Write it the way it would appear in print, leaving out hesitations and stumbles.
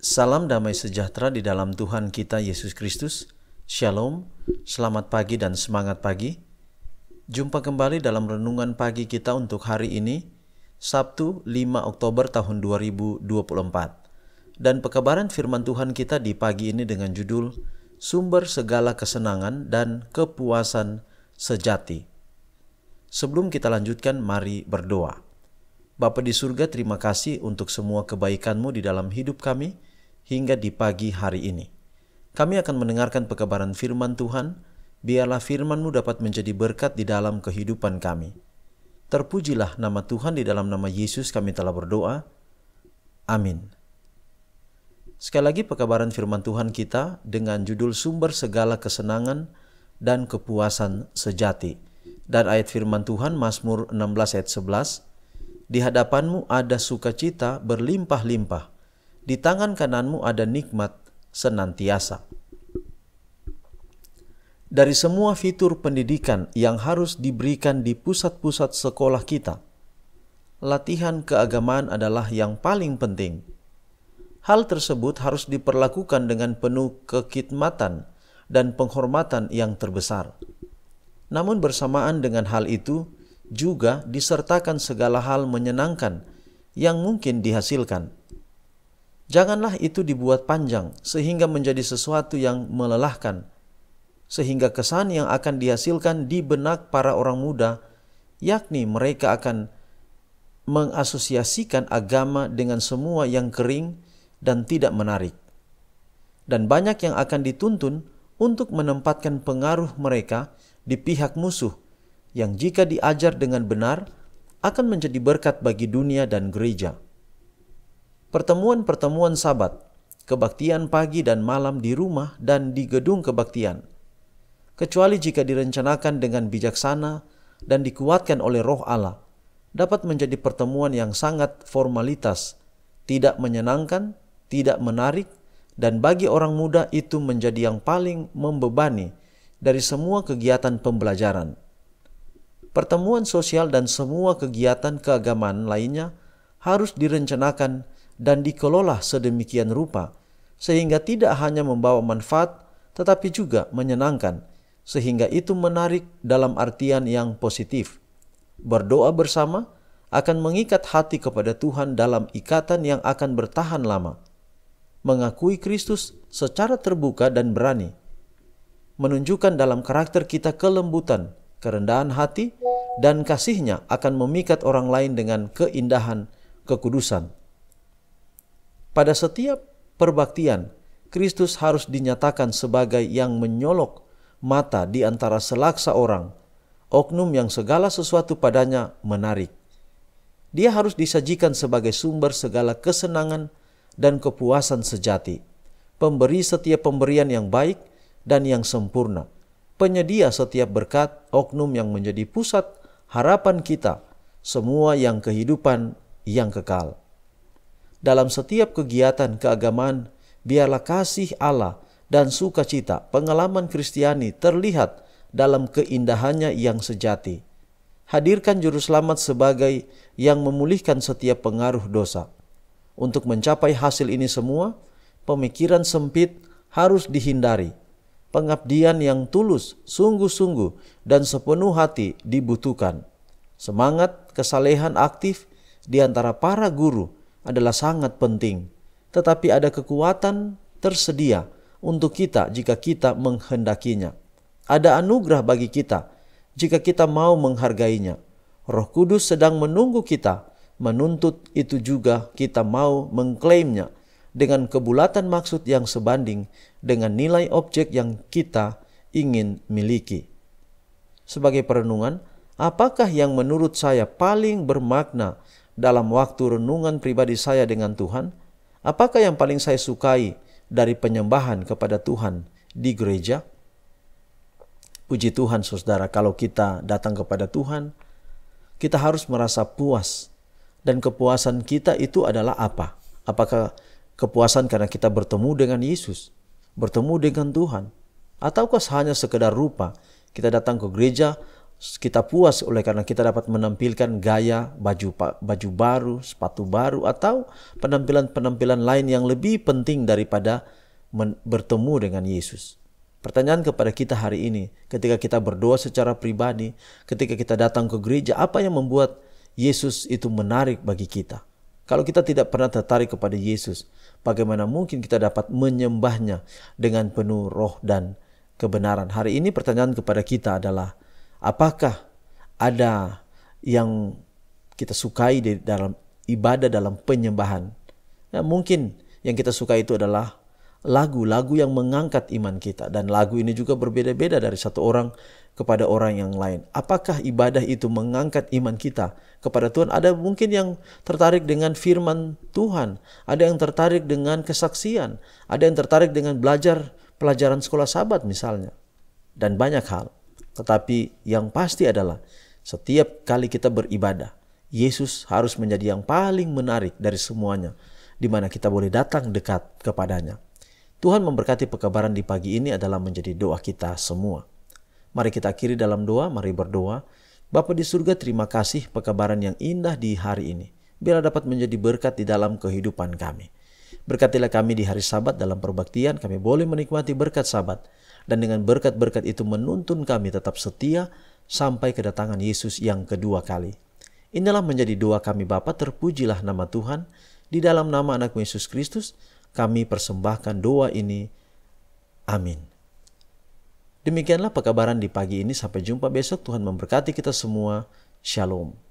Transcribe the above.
Salam damai sejahtera di dalam Tuhan kita Yesus Kristus. Shalom, selamat pagi dan semangat pagi. Jumpa kembali dalam renungan pagi kita untuk hari ini, Sabtu 5 Oktober tahun 2024. Dan pekabaran firman Tuhan kita di pagi ini dengan judul Sumber Segala Kesenangan dan Kepuasan Sejati. Sebelum kita lanjutkan, mari berdoa. Bapa di surga, terima kasih untuk semua kebaikan-Mu di dalam hidup kami hingga di pagi hari ini. Kami akan mendengarkan pekabaran firman Tuhan, biarlah firman-Mu dapat menjadi berkat di dalam kehidupan kami. Terpujilah nama Tuhan, di dalam nama Yesus kami telah berdoa. Amin. Sekali lagi pekabaran firman Tuhan kita dengan judul Sumber Segala Kesenangan dan Kepuasan Sejati. Dan ayat firman Tuhan Mazmur 16 ayat 11, di hadapan-Mu ada sukacita berlimpah-limpah, di tangan kanan-Mu ada nikmat senantiasa. Dari semua fitur pendidikan yang harus diberikan di pusat-pusat sekolah kita, latihan keagamaan adalah yang paling penting. Hal tersebut harus diperlakukan dengan penuh kekhidmatan dan penghormatan yang terbesar. Namun bersamaan dengan hal itu, juga disertakan segala hal menyenangkan yang mungkin dihasilkan. Janganlah itu dibuat panjang sehingga menjadi sesuatu yang melelahkan, sehingga kesan yang akan dihasilkan di benak para orang muda, yakni mereka akan mengasosiasikan agama dengan semua yang kering dan tidak menarik. Dan banyak yang akan dituntun untuk menempatkan pengaruh mereka di pihak musuh, yang jika diajar dengan benar akan menjadi berkat bagi dunia dan gereja. Pertemuan-pertemuan Sabat, kebaktian pagi dan malam di rumah dan di gedung kebaktian, kecuali jika direncanakan dengan bijaksana dan dikuatkan oleh Roh Allah, dapat menjadi pertemuan yang sangat formalitas, tidak menyenangkan, tidak menarik, dan bagi orang muda itu menjadi yang paling membebani dari semua kegiatan pembelajaran. Pertemuan sosial dan semua kegiatan keagamaan lainnya harus direncanakan dan dikelola sedemikian rupa, sehingga tidak hanya membawa manfaat, tetapi juga menyenangkan, sehingga itu menarik dalam artian yang positif. Berdoa bersama akan mengikat hati kepada Tuhan dalam ikatan yang akan bertahan lama. Mengakui Kristus secara terbuka dan berani, menunjukkan dalam karakter kita kelembutan, kerendahan hati, dan kasih-Nya akan memikat orang lain dengan keindahan kekudusan. Pada setiap perbaktian, Kristus harus dinyatakan sebagai yang menyolok mata di antara selaksa orang, oknum yang segala sesuatu padanya menarik. Dia harus disajikan sebagai sumber segala kesenangan dan kepuasan sejati, pemberi setiap pemberian yang baik dan yang sempurna, penyedia setiap berkat, oknum yang menjadi pusat harapan kita, semua yang kehidupan yang kekal. Dalam setiap kegiatan keagamaan, biarlah kasih Allah dan sukacita pengalaman Kristiani terlihat dalam keindahannya yang sejati. Hadirkan Juru Selamat sebagai yang memulihkan setiap pengaruh dosa. Untuk mencapai hasil ini semua, pemikiran sempit harus dihindari. Pengabdian yang tulus, sungguh-sungguh, dan sepenuh hati dibutuhkan. Semangat kesalehan aktif di antara para guru adalah sangat penting, tetapi ada kekuatan tersedia untuk kita jika kita menghendakinya. Ada anugerah bagi kita jika kita mau menghargainya. Roh Kudus sedang menunggu kita, menuntut itu juga kita mau mengklaimnya dengan kebulatan maksud yang sebanding dengan nilai objek yang kita ingin miliki. Sebagai perenungan, apakah yang menurut saya paling bermakna dalam waktu renungan pribadi saya dengan Tuhan? Apakah yang paling saya sukai dari penyembahan kepada Tuhan di gereja? Puji Tuhan saudara, kalau kita datang kepada Tuhan, kita harus merasa puas. Dan kepuasan kita itu adalah apa? Apakah kepuasan karena kita bertemu dengan Yesus, bertemu dengan Tuhan? Ataukah hanya sekedar rupa? Kita datang ke gereja Kita puas oleh karena kita dapat menampilkan gaya baju baru, sepatu baru, atau penampilan-penampilan lain yang lebih penting daripada bertemu dengan Yesus. Pertanyaan kepada kita hari ini, ketika kita berdoa secara pribadi, ketika kita datang ke gereja, apa yang membuat Yesus itu menarik bagi kita? Kalau kita tidak pernah tertarik kepada Yesus, bagaimana mungkin kita dapat menyembahnya dengan penuh roh dan kebenaran? Hari ini pertanyaan kepada kita adalah, apakah ada yang kita sukai di dalam ibadah, dalam penyembahan? Ya, mungkin yang kita suka itu adalah lagu-lagu yang mengangkat iman kita. Dan lagu ini juga berbeda-beda dari satu orang kepada orang yang lain. Apakah ibadah itu mengangkat iman kita kepada Tuhan? Ada mungkin yang tertarik dengan firman Tuhan. Ada yang tertarik dengan kesaksian. Ada yang tertarik dengan belajar pelajaran sekolah Sabat misalnya. Dan banyak hal. Tetapi yang pasti adalah setiap kali kita beribadah, Yesus harus menjadi yang paling menarik dari semuanya, di mana kita boleh datang dekat kepadanya. Tuhan memberkati pekabaran di pagi ini adalah menjadi doa kita semua. Mari kita akhiri dalam doa, mari berdoa. Bapa di surga, terima kasih pekabaran yang indah di hari ini. Biar dapat menjadi berkat di dalam kehidupan kami. Berkatilah kami di hari Sabat dalam perbaktian, kami boleh menikmati berkat Sabat. Dan dengan berkat-berkat itu menuntun kami tetap setia sampai kedatangan Yesus yang kedua kali. Inilah menjadi doa kami Bapa, terpujilah nama Tuhan. Di dalam nama anak Yesus Kristus, kami persembahkan doa ini. Amin. Demikianlah pekabaran di pagi ini. Sampai jumpa besok. Tuhan memberkati kita semua. Shalom.